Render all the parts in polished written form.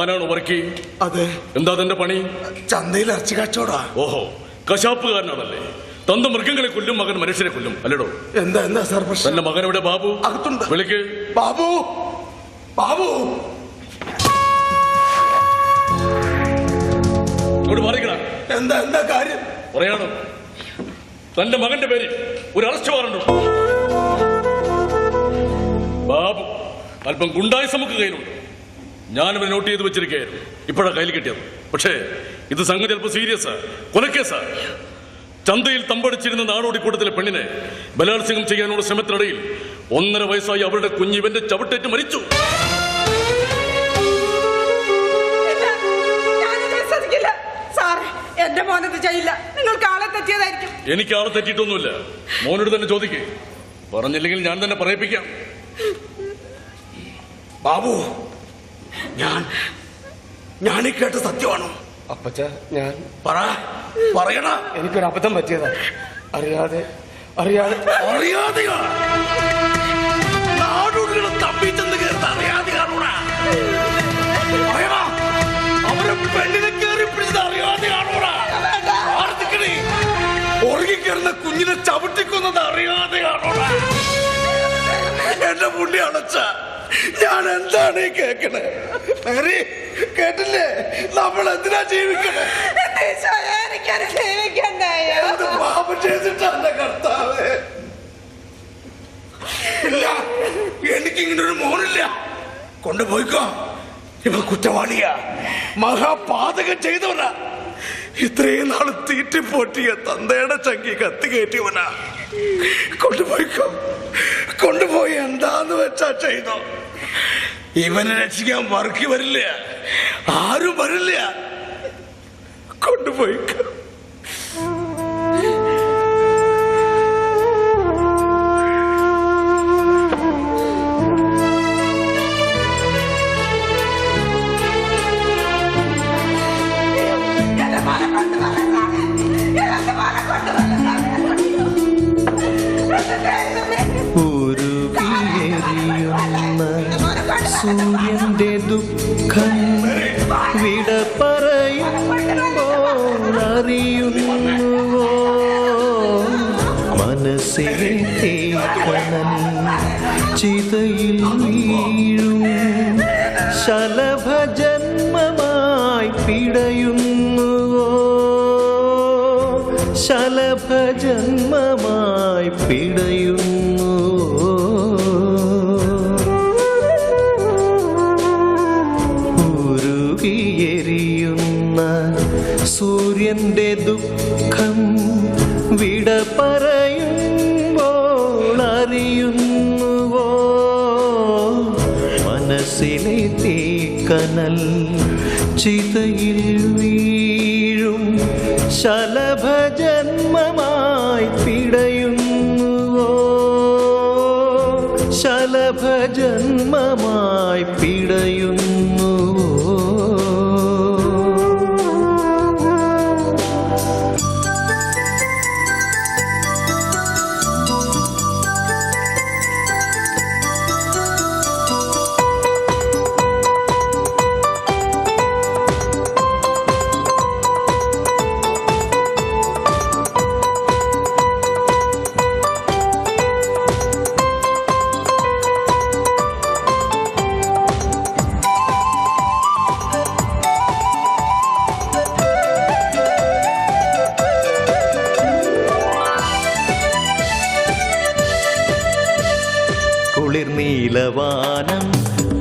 താനാണോ വർക്കി? അതെ. എന്താ തന്റെ പണി? ചന്തയിൽ ഇറച്ചി കച്ചവടാ. ഓഹോ, കശാപ്പുകാരനാണല്ലേ. തന്റെ മൃഗങ്ങളെ കൊല്ലും, മകൻ മനുഷ്യരെ കൊല്ലും അല്ലടോ? എന്താ സാർ പ്രശ്നം? തന്റെ മകൻ എവിടെ? ബാബു അകത്തുണ്ട്. വിളിക്ക്. ബാബു, ബാബു എന്താ കാര്യം പറയാണോ? തന്റെ മകന്റെ പേര് ഒരു അറസ്റ്റ് വാറണ്ട്. ബാബു അല്പം ഗുണ്ടായിസം നമുക്ക് കയ്യിലുണ്ട്. ഞാനവനെ നോട്ട് ചെയ്ത് വെച്ചിരിക്കുകയായിരുന്നു. ഇപ്പോഴാണ് കയ്യിൽ കിട്ടിയത്. പക്ഷേ ഇത് സംഗതി അല്പം സീരിയസാ, കൊലക്കേസാ. ചന്തയിൽ തമ്പടിച്ചിരുന്ന നാടോടി കൂട്ടത്തിലെ പെണ്ണിനെ ബലാത്സംഗം ചെയ്യാനുള്ള ശ്രമത്തിനിടയിൽ 1.5 വയസ്സായി അവരുടെ കുഞ്ഞിവന്റെ ചവിട്ടേറ്റ് മരിച്ചു. എന്റെ മോനത് ചെയ്യില്ല. നിങ്ങൾക്ക് ആളെ തെറ്റിയതായിരിക്കും. എനിക്ക് ആളെ തെറ്റിയിട്ടൊന്നുമില്ല. മോനോട് തന്നെ ചോദിക്കേ. പറഞ്ഞില്ലെങ്കിൽ ഞാൻ തന്നെ പറയിപ്പിക്കാം. ബാബു, ഞാൻ ഈ കേട്ട സത്യമാണോ? അപ്പച്ച, ഞാൻ പറയണ. എനിക്കൊരു അബദ്ധം പറ്റിയതാ. അറിയാതെ നാടോടികളെ തമ്പി ചെന്ന് കയറുന്ന അറിയാതെയാണോടാ? അവരെ പെണ്ണിനെ കയറി പിടിച്ചത് അറിയാതെയാണോടാ? ഉറങ്ങിക്കിടന്ന കുഞ്ഞിനെ ചവിട്ടിക്കുന്നത് അറിയാതെയാണോടാ? എന്റെ പുള്ളി അടച്ച ഞാൻ എന്താണ് ഈ കേക്കണേ? കേട്ടില്ലേ? നമ്മൾ എന്തിനാ ജീവിക്കണേ? എന്ത് പാപം ചെയ്തിട്ടാണ് കർത്താവേ? ഇല്ല, എനിക്കിങ്ങനൊരു മോനില്ല. കൊണ്ടുപോയിക്കോ. ഇവ കുറ്റവാളിയാ, മഹാപാതകം ചെയ്തവനാ. ഇത്രയും നാള് തീറ്റിപ്പോറ്റിയ തന്തയുടെ ചങ്കി കത്തി കയറ്റിയവനാ. കൊണ്ടുപോയി എന്താന്ന് വെച്ചാ ചെയ്തോ. ഇവനെ രക്ഷിക്കാൻ വർക്കി വരില്ല, ആരും വരില്ല. കൊണ്ടുപോയിക്കോ. സൂര്യന്റെ ദുഃഖം വിട പറയുമ്പോൾ അറിയുന്നുവോ? മനസ്സിലെ തേക്കണൻ ചിതയിൽ വീഴും ശലഭജന്മമായി പിടയുന്നുവോ? ശലഭജന്മമായി പിടയുന്നു. ഉരുകിയെരിയുന്ന സൂര്യന്റെ ദുഃഖം വിട പറയുമ്പോൾ അറിയുന്നുവോ? മനസ്സിലെ തീക്കനൽ ചിതയിൽ വീഴും ശലഭജന്മമായി പിടയുന്നുവോ? ശലഭജന്മമായി പിടയുന്നുവോ? കുളിർനീലവാനം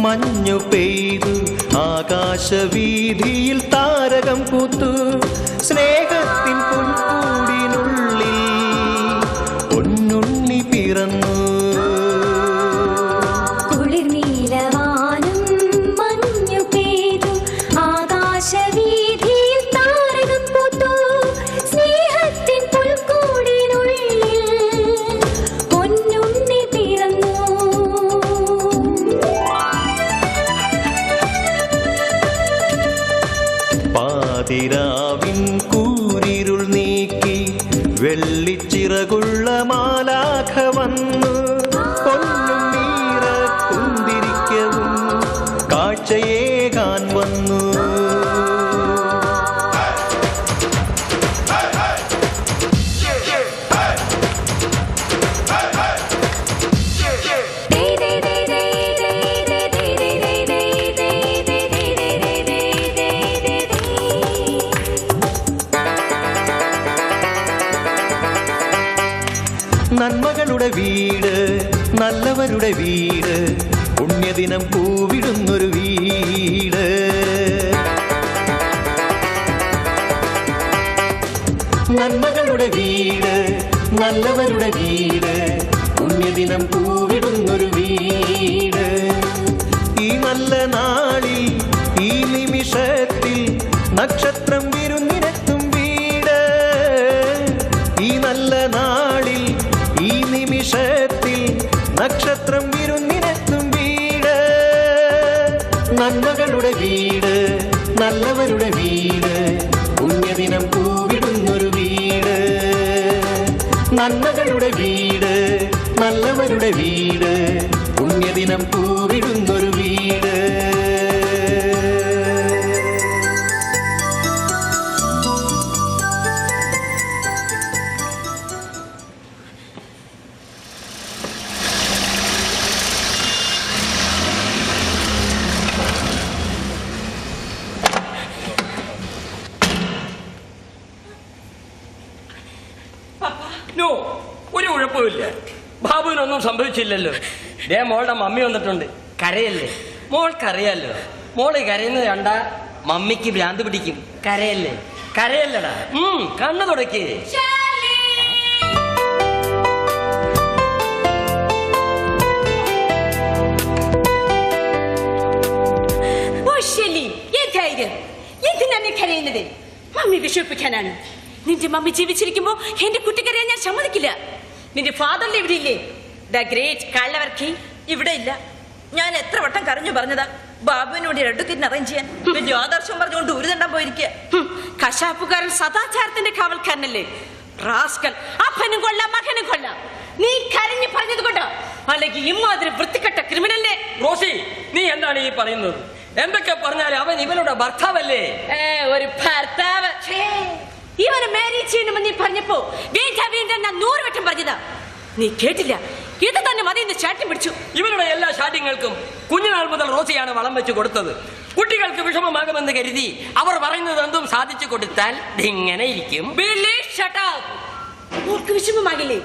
മഞ്ഞു പെയ്തു ആകാശവീതിയിൽ താരകം പൂത്തു. സ്നേഹത്തിൻ പുൽക്കൂടിനുള്ളിൽ പൊന്നുണ്ണി പിറന്നു. കുളിർനീലവാനം മഞ്ഞു പെയ്തു ആകാശവീതിയിൽ താരകം പൂത്തു. സ്നേഹത്തിൻ പുൽക്കൂടിനുള്ളിൽ പൊന്നുണ്ണി പിറന്നു. പാതിരാവിൻ കൂരിരുൾ നീക്കി വെള്ളിച്ചിറകുള്ള മാലാഖ വന്നു. നല്ലവരുടെ വീട്, പുണ്യദിനം പൂവിടുന്നൊരു വീട്. നന്മകളുടെ വീട്, നല്ലവരുടെ വീട്, പുണ്യദിനം പൂവിടുന്നൊരു വീട്. ഈ നല്ല നാളിൽ, ഈ നിമിഷത്തിൽ നക്ഷത്രം വിരുന്നിനെത്തും വീട്. ഈ നല്ല നാളിൽ, ഈ നിമിഷത്തിൽ നക്ഷത്രം വിരുന്നിനെത്തും വീട്. നന്മകളുടെ വീട്, നല്ലവരുടെ വീട്, പുണ്യദിനം പൂവിടുന്നൊരു വീട്. നന്മകളുടെ വീട്, നല്ലവരുടെ വീട്, പുണ്യദിനം പൂവിടുന്നൊരു വീട്. നോ, ഒരു കുഴപ്പമില്ല. ബാബുവിനൊന്നും സംഭവിച്ചില്ലല്ലോ. ദേ മോളുടെ മമ്മി വന്നിട്ടുണ്ട്. കരയല്ലേ? മോൾക്കറിയാലോ, മോള് കരയുന്നത് കണ്ട മമ്മിക്ക് ഭ്രാന്ത് പിടിക്കും. കരയല്ലേ? കരയല്ലടാ. കണ്ണു തുടയ്ക്ക്. എന്തിനാണ് കരയുന്നത്? മമ്മി വിഷമിപ്പിക്കാനാണ്. നിന്റെ മമ്മി ജീവിച്ചിരിക്കുമ്പോ എന്റെ കുട്ടിക്കറിയാൻ ഞാൻ സമ്മതിക്കില്ല. നിന്റെ ഫാദറിന്റെ ഇവിടെ ഇല്ലേ? ദ ഗ്രേറ്റ് കള്ളവർക്കി ഇവിടെ ഇല്ല. ഞാൻ എത്ര വട്ടം കരഞ്ഞു പറഞ്ഞതാ ബാബുവിന് വേണ്ടി റെഡ്ഡിന് അറേഞ്ച് ചെയ്യാൻ. വലിയ ആദർശം പറഞ്ഞുകൊണ്ട് ഉരുതണ്ടാൻ പോയിരിക്കുക. കശാപ്പുകാരൻ സദാചാരത്തിന്റെ കാവൽക്കാരനല്ലേ? റാസ്കൽ. അപ്പനും കൊല്ലാം, മകനും കൊല്ലാം. നീ കരഞ്ഞു പറഞ്ഞത് കൊണ്ടോ? അല്ലെങ്കിൽ ഇമ്മാതിരി വൃത്തികെട്ട ക്രിമിനലിനെ. റോസി, നീ എന്താണ് ഈ പറയുന്നത്? എന്തൊക്കെ പറഞ്ഞാലും അവൻ ഇവനുടെ ഭർത്താവല്ലേ? ഒരു ഭർത്താവ്. ഇവനെ മാരേജ് ചെയ്യണമെന്ന് നീ പറഞ്ഞപ്പോ വീണ്ടും ഞാൻ 100 വട്ടം പറഞ്ഞതാ. നീ കേട്ടില്ല. ഇത് തന്നെ മതി എന്ന് ശാഠ്യം പിടിച്ചു. ഇവരുടെ എല്ലാ ശാഠ്യങ്ങൾക്കും കുഞ്ഞുനാൾ മുതൽ റോസിയാണ് വളം വെച്ച് കൊടുത്തത്. കുട്ടികൾക്ക് വിഷമമാകുമെന്ന് കരുതി അവർ പറയുന്നത് എന്തും സാധിച്ചു കൊടുത്താൽ ഇങ്ങനെ ഇരിക്കും. വിഷമമാകില്ലേ?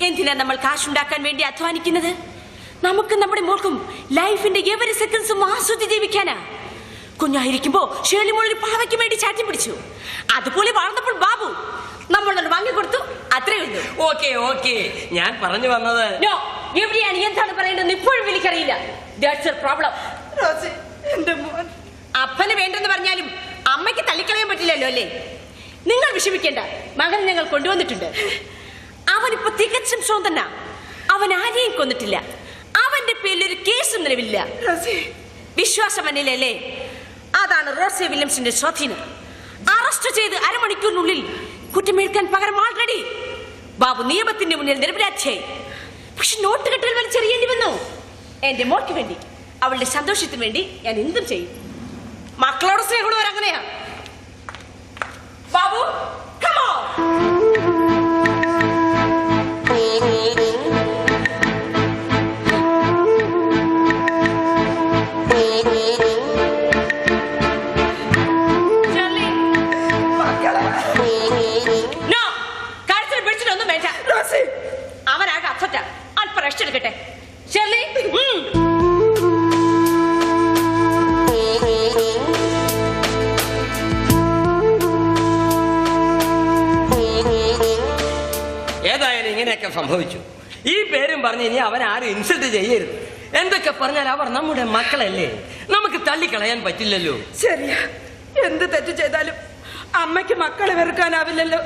എന്തിനാ നമ്മൾ കാശുണ്ടാക്കാൻ വേണ്ടി അധ്വാനിക്കുന്നത്? നമുക്ക് നമ്മുടെ മോൾക്കും ലൈഫിന്റെ എവരി സെക്കൻഡ്സും ആസ്വദിച്ച് ജീവിക്കാനാ. കുഞ്ഞായിരിക്കുമ്പോ ഷേർലി മോളൊരു പാവയ്ക്ക് വേണ്ടി ചാറ്റി പിടിച്ചു. അതുപോലെ വളർന്നപ്പോൾ ബാബു നമ്മളോട് വാങ്ങിക്കൊടുത്തു. അത്രേ ഉള്ളൂ. ഓക്കെ ഓക്കെ, ഞാൻ പറഞ്ഞു വന്നത്. എവിടെയാണ് എന്താണ് പറയേണ്ടതെന്ന് ഇപ്പോഴും എനിക്കറിയില്ല. പ്രോബ്ലം. അപ്പന് വേണ്ടെന്ന് പറഞ്ഞാലും അമ്മയ്ക്ക് തള്ളിക്കളയാൻ പറ്റില്ലല്ലോ അല്ലേ? നിങ്ങൾ വിഷമിക്കേണ്ട. മകൻ ഞങ്ങൾ കൊണ്ടുവന്നിട്ടുണ്ട്. അവനിപ്പോ തികച്ചും സ്വന്തനാ. അവൻ ആരെയും കൊന്നിട്ടില്ല. അവന്റെ പേരിൽ ഒരു കേസും നിലവില്ല. വിശ്വാസം എന്നില്ലല്ലേ? അതാണ് റോസി വില്യംസിന്റെ സ്വാധീനം. അറസ്റ്റ് ചെയ്ത് അരമണിക്കൂറിനുള്ളിൽ കുറ്റമേൽക്കാൻ പകരം ആൾറെഡി ബാബു നിയമത്തിന്റെ മുന്നിൽ നിരപരാധിയായി. പക്ഷെ നോട്ട് കെട്ടൽ വലിച്ചെറിയേണ്ടി വന്നു. എന്റെ മോൾക്ക് വേണ്ടി, അവളുടെ സന്തോഷത്തിന് വേണ്ടി ഞാൻ എന്തും ചെയ്യും. മക്കളോട് സ്നേഹമുള്ളവർ അങ്ങനെയാ. Babu, come on. അവനാകെ അഫറ്റാ. അല്പം റെസ്റ്റ് എടുക്കട്ടെ. ഷെർലി, ഏതായാലും ഇങ്ങനെയൊക്കെ സംഭവിച്ചു. ഈ പേരും പറഞ്ഞ് ഇനി അവൻ ആരും ഇൻസൾട്ട് ചെയ്യരുത്. എന്തൊക്കെ പറഞ്ഞാൽ അവർ നമ്മുടെ മക്കളല്ലേ? നമുക്ക് തള്ളിക്കളയാൻ പറ്റില്ലല്ലോ. ശരിയാ. എന്ത് തെറ്റ് ചെയ്താലും അമ്മയ്ക്ക് മക്കളെ വെറുക്കാനാവില്ലല്ലോ.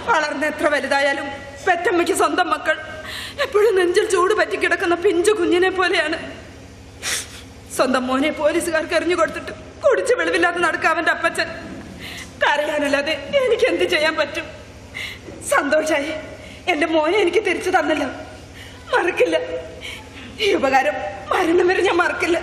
വളർന്ന് എത്ര വലുതായാലും പെറ്റമ്മയ്ക്ക് സ്വന്തം മക്കൾ എപ്പോഴും നെഞ്ചിൽ ചൂട് പറ്റി കിടക്കുന്ന പിഞ്ചു കുഞ്ഞിനെ പോലെയാണ്. സ്വന്തം മോനെ പോലീസുകാർക്ക് എറിഞ്ഞു കൊടുത്തിട്ട് കുടിച്ച് വെളിവില്ലാതെ നടക്കുക അവന്റെ അപ്പച്ചൻ. കരയാനല്ലാതെ എനിക്ക് എന്ത് ചെയ്യാൻ പറ്റും? സന്തോഷായി. എന്റെ മോനെ എനിക്ക് തിരിച്ചു തന്നല്ലോ. മറക്കില്ല. ഈ ഉപകാരം മരണം വരെ ഞാൻ മറക്കില്ല.